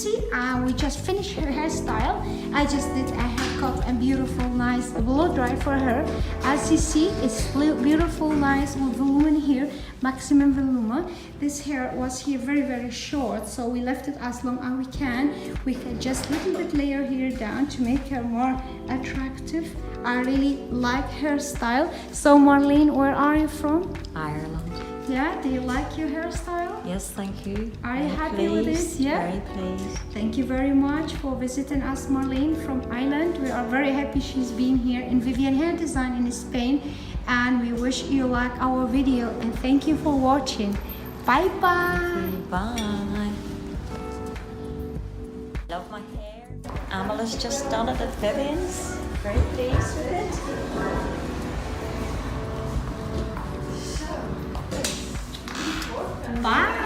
see, we just finished her hairstyle. I just did a haircut and beautiful, nice blow dry for her. As you see, it's beautiful, nice volume here, maximum volume. This hair was here very short, so we left it as long as we can. We can just little bit layer here down to make her more attractive. I really like her style. So Marlene, where are you from? Ireland. Yeah, do you like your hairstyle? Yes, thank you. Are you happy with it? Yeah. Very pleased. Thank you very much for visiting us, Marlene from Ireland. We are very happy she's been here in Vivian Hair Design in Spain, and we wish you like our video and thank you for watching. Bye bye. Bye. Love my hair. Amal has just done it at Vivian's. Very pleased with it. Bye.